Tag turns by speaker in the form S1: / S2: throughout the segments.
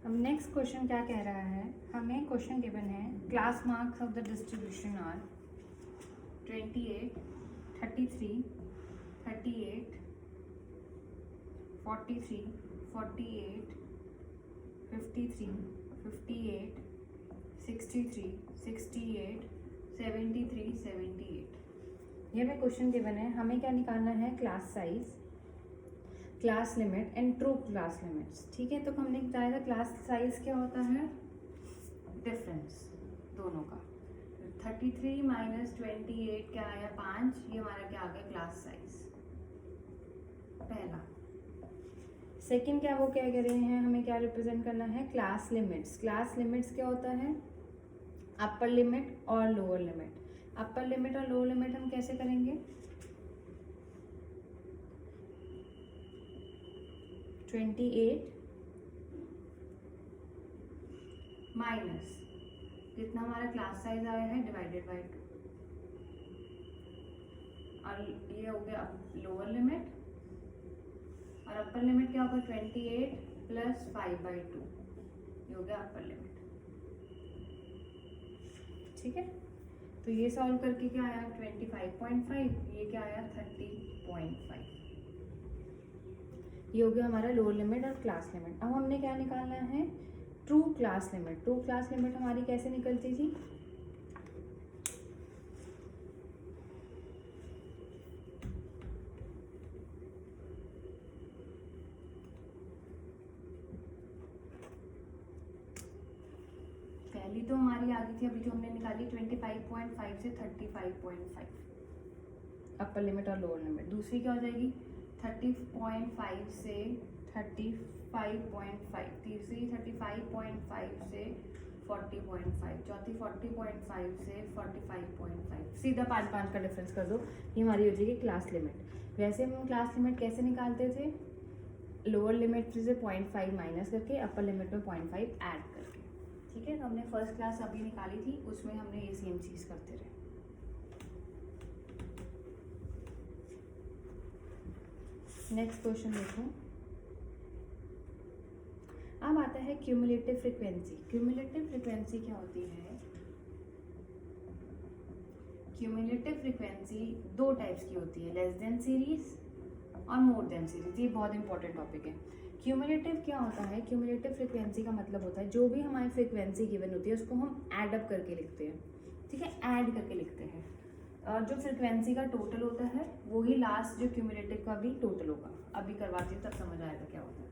S1: अब next question क्या कह रहा है, हमें क्वेश्चन गिवन है class marks of the distribution are 28, 33, 38, 43, 48, 53, 58, 63, 68, 73, 78। ये हमें क्वेश्चन गिवन है, हमें क्या निकालना है, class size, class limit and true class limits. ठीक है, तो हमने बताया था क्लास साइज क्या होता है, डिफरेंस दोनों का। 33 माइनस 28 क्या आया, 5, ये हमारा क्या आ गया, क्लास साइज पहला। सेकंड क्या वो क्या कह रहे हैं, हमें क्या रिप्रेजेंट करना है, क्लास लिमिट्स। क्लास लिमिट्स क्या होता है, अपर लिमिट और लोअर लिमिट। अपर लिमिट और लोअर लिमिट हम कैसे करेंगे, 28 माइनस जितना हमारा क्लास साइज आया है डिवाइडेड बाय 2, और ये हो गया लोअर लिमिट, और अपर लिमिट क्या होगा, 28 प्लस 5/2, ये हो गया अपर लिमिट। ठीक है, तो ये सॉल्व करके क्या आया, 25.5, ये क्या आया, 30.5। ये हो गया हमारा लोअर लिमिट और क्लास लिमिट। अब हमने क्या निकालना है, true class limit. True class limit हमारी कैसे निकलती थी, पहली तो हमारी आ गई थी, अभी जो हमने निकाली 25.5 से 35.5 अपर लिमिट और लोअर लिमिट। दूसरी क्या हो जाएगी, 30.5 से 35.5, तीसरी 35.5 से 40.5, चौथी 40.5 से 45.5। सीधा 5 का डिफरेंस कर दो, ये हमारी हो जाएगी क्लास लिमिट। वैसे हम क्लास लिमिट कैसे निकालते थे, लोअर लिमिट से 0.5 माइनस करके, अपर लिमिट में 0.5 ऐड करके। ठीक है, तो हमने फर्स्ट क्लास अभी निकाली थी, उसमें हमने ये सेम चीज़ करते रहे। नेक्स्ट क्वेश्चन देखो, अब आता है क्यूमुलेटिव फ्रीक्वेंसी। क्यूमुलेटिव फ्रीक्वेंसी क्या होती है, क्यूमुलेटिव फ्रीक्वेंसी दो टाइप्स की होती है, लेस देन सीरीज और मोर देन सीरीज। ये बहुत इंपॉर्टेंट टॉपिक है। क्यूमुलेटिव क्या होता है, क्यूमुलेटिव फ्रीक्वेंसी का मतलब होता है जो भी हमारी फ्रीक्वेंसी गिवन होती है उसको हम ऐड अप करके लिखते हैं। ठीक है, ऐड करके लिखते हैं, और जो फ्रीक्वेंसी का टोटल होता है वही लास्ट जो क्यूमुलेटिव का भी टोटल होगा। अभी करवाती हूँ तब समझ आएगा क्या होता है।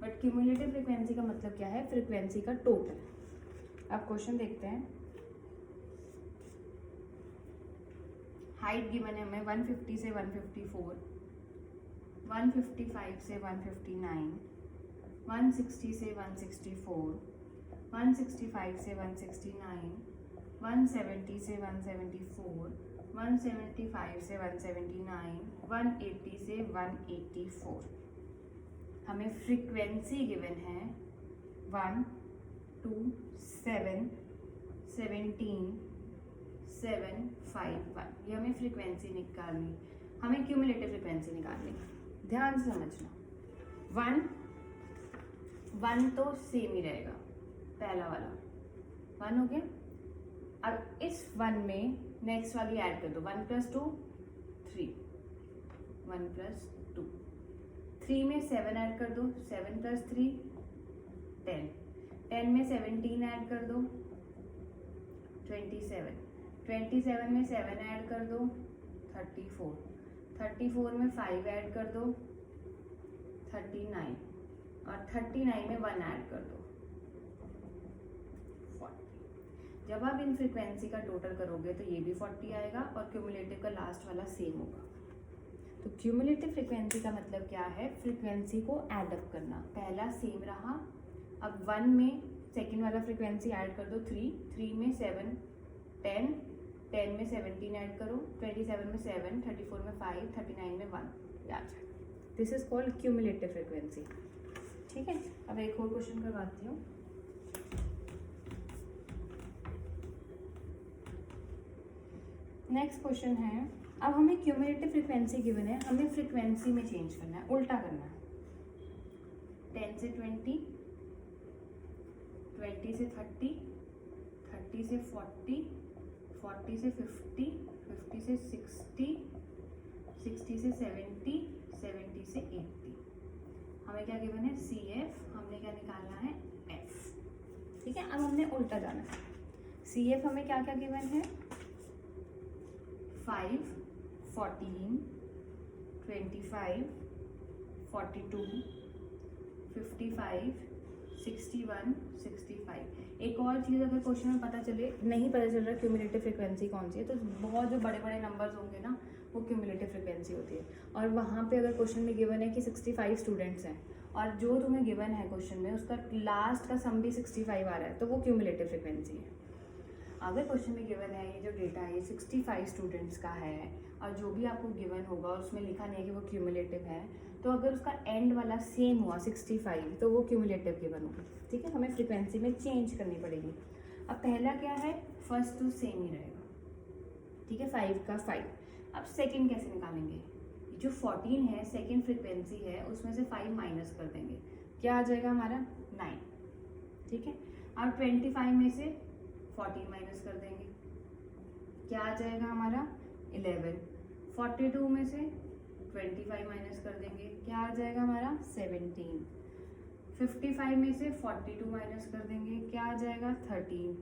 S1: बट क्यूमुलेटिव फ्रीक्वेंसी का मतलब क्या है, फ्रीक्वेंसी का टोटल। अब क्वेश्चन देखते हैं, हाइट गिवन है हमें 150 से 154, 155 से 159, 160 से 164, 165 से 169, 170 से 174, 175 से 179, 180 से 184। हमें फ्रीक्वेंसी गिवन है 1, 2, 7, 17, 7, 5, 1। ये हमें फ्रीक्वेंसी निकालनी, हमें क्यूमुलेटिव फ्रीक्वेंसी निकालनी। ध्यान से समझना, 1 तो सेम ही रहेगा, पहला वाला 1 हो गया। अब इस 1 में नेक्स्ट वाली ऐड कर दो, 1 + 2 3, 1 + 2, 3 में 7 ऐड कर दो, 7 + 3 10, 10 में 17 ऐड कर दो 27, 27 में 7 ऐड कर दो 34, 34 में 5 ऐड कर दो 39, और 39 में 1 ऐड कर दो 40। जब आप इन फ्रीक्वेंसी का टोटल करोगे तो ये भी 40 आएगा, और क्यूमुलेटिव का लास्ट वाला सेम होगा। तो क्यूमुलेटिव फ्रीक्वेंसी का मतलब क्या है, फ्रीक्वेंसी को ऐड अप करना। पहला सेम रहा, अब 1 में सेकेंड वाला फ्रीक्वेंसी ऐड कर दो 3, 3 में 7, 10, 10 में 17 ऐड करो, 27 में 7, 34 में 5, 39 में 1 आ जाए। This is called cumulative frequency. ठीक है, अब एक और क्वेश्चन करवाती हूँ। नेक्स्ट क्वेश्चन है, अब हमें क्यूमुलेटिव फ्रीक्वेंसी गिवन है, हमें फ्रीक्वेंसी में चेंज करना है, उल्टा करना है। 10 से 20, 20 से 30, 30 से 40, 40 से 50, 50 से 60, 60 से 70, 70 से 80। हमें क्या गिवन है? CF, हमने क्या निकालना है? F। ठीक है, अब हमने उल्टा जाना है। CF हमें क्या क्या गिवन है? 5, 14, 25, 42, 55, 61, 65। एक और चीज़ अगर क्वेश्चन में पता चले, नहीं पता चल रहा क्यूमुलेटिव फ्रिक्वेंसी कौन सी है, तो बहुत जो बड़े बड़े नंबर्स होंगे ना, वो क्यूमुलेटिव फ्रिक्वेंसी होती है। और वहाँ पे अगर क्वेश्चन में गिवन है कि 65 स्टूडेंट्स हैं और जो तुम्हें गिवन है क्वेश्चन में उसका लास्ट का सम भी 65 आ रहा है, तो वो क्यूमुलेटिव फ्रिक्वेंसी है। अगर क्वेश्चन में गिवन है ये जो डेटा है 65 स्टूडेंट्स का है और जो भी आपको गिवन होगा उसमें लिखा नहीं है कि वो क्यूमुलेटिव है, तो अगर उसका एंड वाला सेम हुआ 65 तो वो क्यूमुलेटिव गिवन होगा। ठीक है, हमें फ्रीक्वेंसी में चेंज करनी पड़ेगी। अब पहला क्या है? फर्स्ट तो सेम ही रहेगा। ठीक है, 5 का 5। अब सेकंड कैसे निकालेंगे? जो 14 है सेकंड फ्रीक्वेंसी है, उसमें से 5 माइनस कर देंगे, क्या आ जाएगा हमारा? 9। ठीक है, अब 25 में से 14 माइनस कर देंगे, क्या आ जाएगा हमारा? 11। 42 में से 25 माइनस कर देंगे, क्या आ जाएगा हमारा? 17। 55 में से 42 माइनस कर देंगे, क्या आ जाएगा? 13।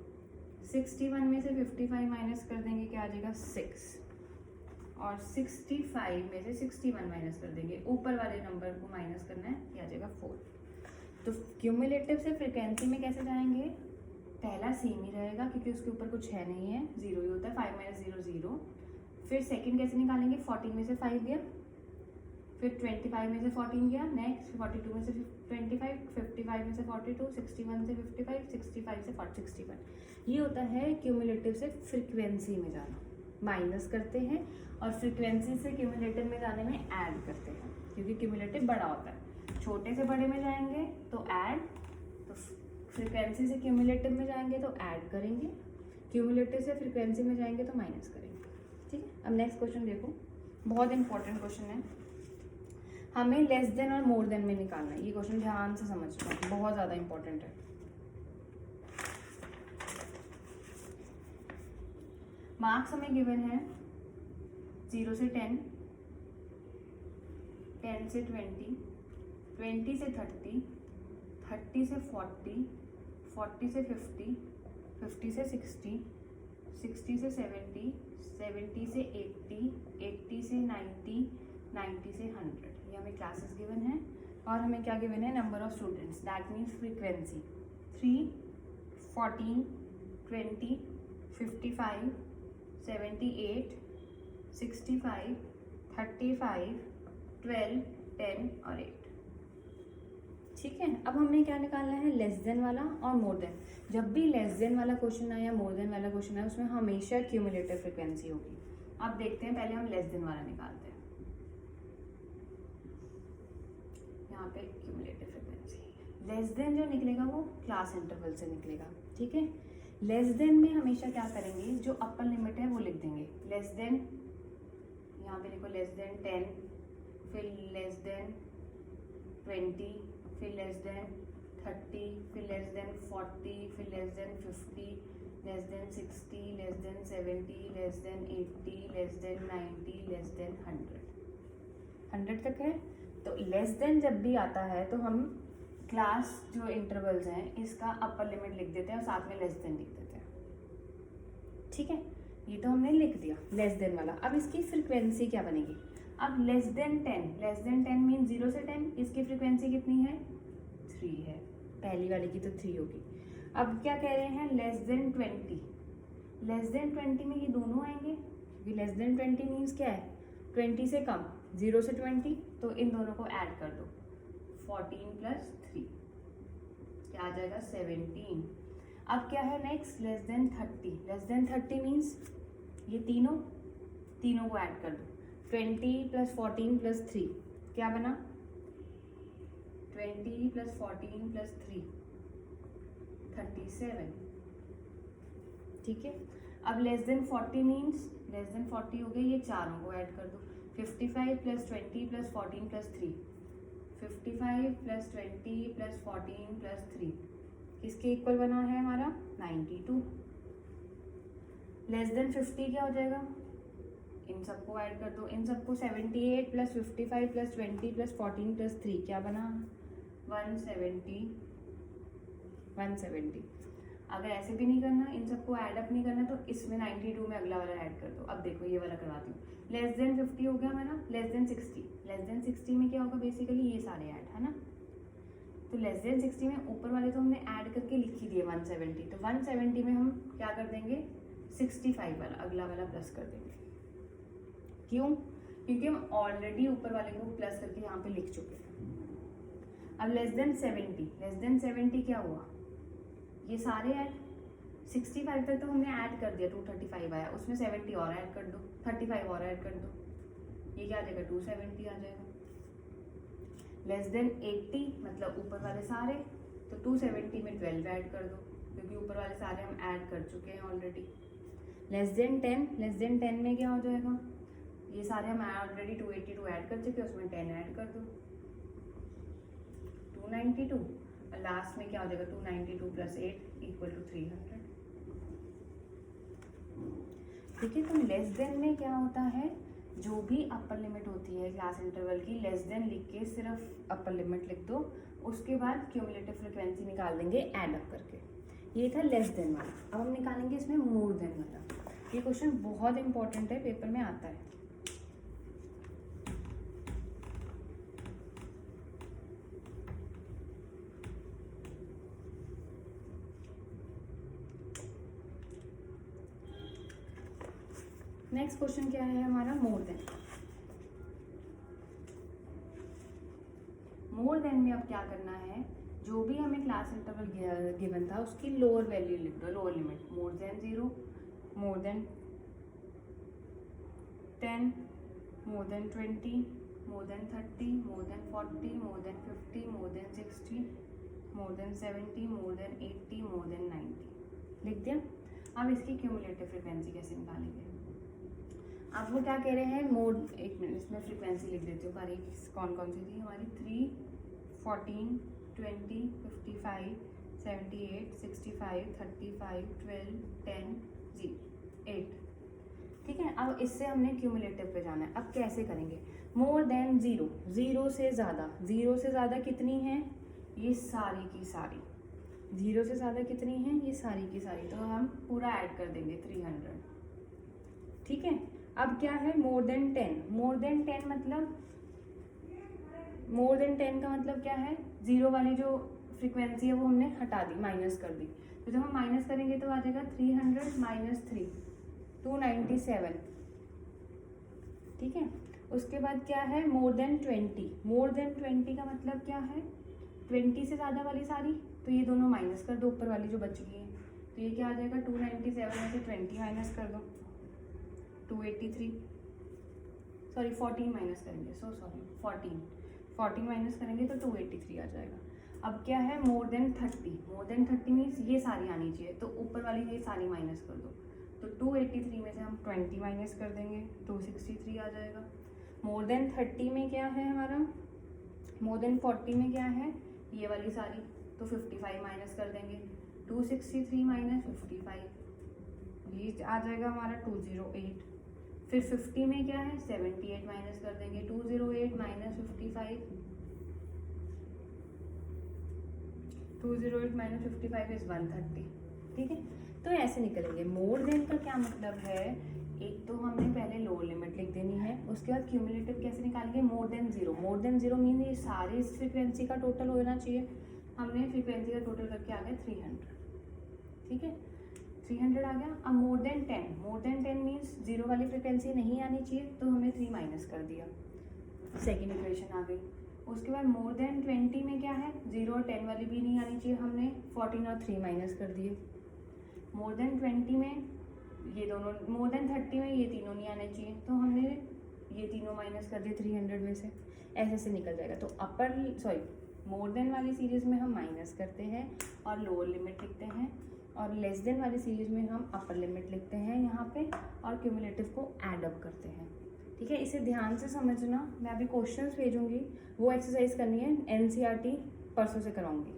S1: 61 में से 55 माइनस कर देंगे, क्या आ जाएगा? 6। और 65 में से 61 माइनस कर देंगे, ऊपर वाले नंबर को माइनस करना है, क्या आ जाएगा? 4। तो क्यूमुलेटिव से फ्रिक्वेंसी में कैसे जाएंगे? पहला सेम ही रहेगा क्योंकि उसके ऊपर कुछ है नहीं है, 0 ही होता है। 5 माइनस 0 0। फिर सेकंड कैसे निकालेंगे? 14 में से 5 गया, फिर 25 में से 14 गया, नेक्स्ट 42 में से 25, 55 में से 42, 61 से 55, 65 से 61। ये होता है क्यूमुलेटिव से फ्रिक्वेंसी में जाना। माइनस करते हैं और फ्रिक्वेंसी से क्यूमुलेटिव में जाने में ऐड करते हैं, क्योंकि क्यूमुलेटिव बड़ा होता है। छोटे से बड़े में जाएंगे तो ऐड, तो फ्रिक्वेंसी से क्यूमुलेटिव में जाएंगे तो ऐड करेंगे, क्यूमुलेटिव से फ्रिक्वेंसी में जाएंगे तो माइनस करेंगे। ठीक है, अब नेक्स्ट क्वेश्चन देखो, बहुत इंपॉर्टेंट क्वेश्चन है। हमें लेस देन और मोर देन में निकालना है। ये क्वेश्चन ध्यान से समझना, बहुत ज़्यादा इंपॉर्टेंट है। मार्क्स हमें गिवन है 0 से 10, 10 से 20, 20 से 30, 30 से 40, 40 से 50, 50 से 60, 60 से 70, 70 से 80, 80 से 90, 90 से 100। ये हमें क्लासेस गिवन है और हमें क्या गिवन है? Number of students, that means frequency 3, 14, 20, 55, 78, 65, 35, 12, 10 और 8। ठीक है, अब हमने क्या निकालना है? लेस देन वाला और मोर देन। जब भी लेस देन वाला क्वेश्चन आए या मोर देन वाला क्वेश्चन आए, उसमें हमेशा क्यूमुलेटिव फ्रीक्वेंसी होगी। अब देखते हैं, पहले हम लेस देन वाला निकालते हैं। यहाँ पे क्यूमुलेटिव फ्रीक्वेंसी, लेस देन जो निकलेगा वो क्लास इंटरवल से निकलेगा। ठीक है, लेस देन में हमेशा क्या करेंगे? जो अपर लिमिट है वो लिख देंगे। लेस देन, यहाँ पे देखो, लेस देन 10, फिर लेस देन 20, फिर लेस देन 30, फिर लेस देन 40, फिर less than 50, less than 60, less than 70, less than 80, less than 90, less than 100 तक है। तो लेस देन जब भी आता है तो हम क्लास जो इंटरवल्स हैं इसका अपर लिमिट लिख देते हैं और साथ में लेस देन लिख देते हैं। ठीक है, ये तो हमने लिख दिया लेस देन वाला। अब इसकी फ्रीक्वेंसी क्या बनेगी? अब लेस देन 10 मीन 0 से 10, इसकी फ्रीक्वेंसी कितनी है? 3 है। पहली वाले की तो 3 होगी। अब क्या कह रहे हैं? Less than 20। लेस देन 20 में ये दोनों आएंगे क्योंकि लेस देन 20 मीन्स क्या है? 20 से कम, 0 से 20, तो इन दोनों को ऐड कर दो। 14 प्लस 3 क्या आ जाएगा? 17। अब क्या है next? Less than 30। Less than 30 means ये तीनों को ऐड कर दो। 20 प्लस 14 प्लस 3 क्या बना? 20 प्लस 14 प्लस 3 37। ठीक है, अब less than 40 means less than 40 हो गए, ये चारों को ऐड कर दो। 55 plus 20 plus 14 plus 3, 55 plus 20 plus 14 plus 3 इसके इक्वल बना है हमारा 92। लेस देन 50 क्या हो जाएगा, इन सबको ऐड कर दो, इन सबको 78 प्लस 55 प्लस 20 प्लस 14 प्लस 3 क्या बना 170। अगर ऐसे भी नहीं करना, इन सबको ऐड अप नहीं करना, तो इसमें 92 में अगला वाला ऐड कर दो। अब देखो ये वाला करवाती हूँ। लेस देन 50 हो गया हमारा, लेस देन 60 में क्या होगा, बेसिकली ये सारे ऐड है ना। तो लेस देन 60 में ऊपर वाले तो हमने ऐड करके लिख ही दिए 170, तो 170 में हम क्या कर देंगे 65 वाला अगला वाला प्लस कर देंगे। क्यों, क्योंकि हम ऑलरेडी ऊपर वाले को प्लस करके यहाँ पे लिख चुके हैं। अब लेस देन 70 क्या हुआ, ये सारे ऐड 65 तक तो हमने ऐड कर दिया, 235 आया, उसमें 70 और ऐड कर दो, 35 और ऐड कर दो, ये क्या आ जाएगा 270 आ जाएगा। लेस देन 80 मतलब ऊपर वाले सारे, तो 270 में 12 ऐड कर दो, क्योंकि ऊपर वाले सारे हम ऐड कर चुके हैं ऑलरेडी। लेस देन 10 में क्या हो जाएगा, ये सारे हम ऑलरेडी 282 ऐड कर चुके हैं, उसमें 10 ऐड कर दो 292, और लास्ट में क्या हो जाएगा 292 प्लस 8 इक्वल टू 300। ठीक है, तो लेस देन में क्या होता है, जो भी अपर लिमिट होती है क्लास इंटरवल की, लेस देन लिख के सिर्फ अपर लिमिट लिख दो, उसके बाद क्यूमुलेटिव फ्रिक्वेंसी निकाल देंगे ऐड अप करके। ये था लेस देन वाला। अब हम निकालेंगे इसमें मोर देन वाला। ये क्वेश्चन बहुत इंपॉर्टेंट है, पेपर में आता है। नेक्स्ट क्वेश्चन क्या है हमारा, मोर देन। मोर देन में अब क्या करना है, जो भी हमें क्लास इंटरवल गिवन था उसकी लोअर वैल्यू लिख दो, lower limit, more than 0, more than 10, more than 20, more than 30, more than 40, more than 50, more than 60, more than 70, more than 80, more than 90 लिख दिया। अब इसकी क्यूमुलेटिव फ्रिक्वेंसी कैसे निकालेंगे, अब वो क्या कह रहे हैं, मोड, एक मिनट इसमें फ्रीक्वेंसी लिख देती हूँ बारीक, कौन कौन सी थी हमारी, 3, 14, 20, 55, 78, 65, 35, 12, 10, 8। ठीक है, अब इससे हमने क्यूमुलेटिव पे जाना है। अब कैसे करेंगे, मोर देन 0, 0 से ज़्यादा कितनी है, ये सारी की सारी, 0 से ज़्यादा कितनी है, ये सारी की सारी, तो हम पूरा ऐड कर देंगे 300। ठीक है, अब क्या है, मोर देन 10, मोर देन 10 मतलब, मोर देन 10 का मतलब क्या है, 0 वाली जो फ्रीक्वेंसी है वो हमने हटा दी, माइनस कर दी, तो जब हम माइनस करेंगे तो आ जाएगा 300 माइनस 3, 297। ठीक है, उसके बाद क्या है, मोर देन 20, मोर देन 20 का मतलब क्या है, 20 से ज़्यादा वाली सारी, तो ये दोनों माइनस कर दो, ऊपर वाली जो बच गई है, तो ये क्या आ जाएगा 297 में से 20 माइनस कर दो, 283, सॉरी 14 माइनस करेंगे, 14 माइनस करेंगे तो 283 आ जाएगा। अब क्या है, मोर देन 30 मीन्स ये सारी आनी चाहिए, तो ऊपर वाली ये सारी माइनस कर दो, तो 283 में से हम 20 माइनस कर देंगे, 263 आ जाएगा। मोर देन 30 में क्या है हमारा, मोर देन 40 में क्या है, ये वाली सारी, तो 55 माइनस कर देंगे, 263 माइनस 55, ये आ जाएगा हमारा 208। फिर 50 में क्या है, 78 माइनस कर देंगे, 208 माइनस 55, 208 माइनस 55 इज 130। ठीक है, तो ऐसे निकलेंगे। मोर देन का क्या मतलब है, एक तो हमने पहले लोअर लिमिट लिख देनी है, उसके बाद क्यूमुलेटिव कैसे निकालेंगे, more than 0, more than 0 mean ये सारे इस फ्रीक्वेंसी का टोटल होना चाहिए, हमने फ्रीक्वेंसी का टोटल करके आ गया 300। ठीक है, 300 आ गया। अब मोर देन 10 मीन्स 0 वाली फ्रिक्वेंसी नहीं आनी चाहिए, तो हमने 3 माइनस कर दिया, सेकेंड इक्वेशन आ गई। उसके बाद मोर देन 20 में क्या है, 0 और 10 वाली भी नहीं आनी चाहिए, हमने 14 और 3 माइनस कर दिए। मोर देन 20 में ये दोनों, मोर देन 30 में ये तीनों नहीं आने चाहिए, तो हमने ये तीनों माइनस कर दिए 300 में से, ऐसे से निकल जाएगा। तो मोर देन वाली सीरीज़ में हम माइनस करते हैं और लोअर लिमिट लिखते हैं, और लेस देन वाली सीरीज में हम अपर लिमिट लिखते हैं यहाँ पे, और क्यूमुलेटिव को ऐड अप करते हैं। ठीक है, इसे ध्यान से समझना। मैं अभी क्वेश्चंस भेजूंगी, वो एक्सरसाइज करनी है, NCERT परसों से कराऊंगी।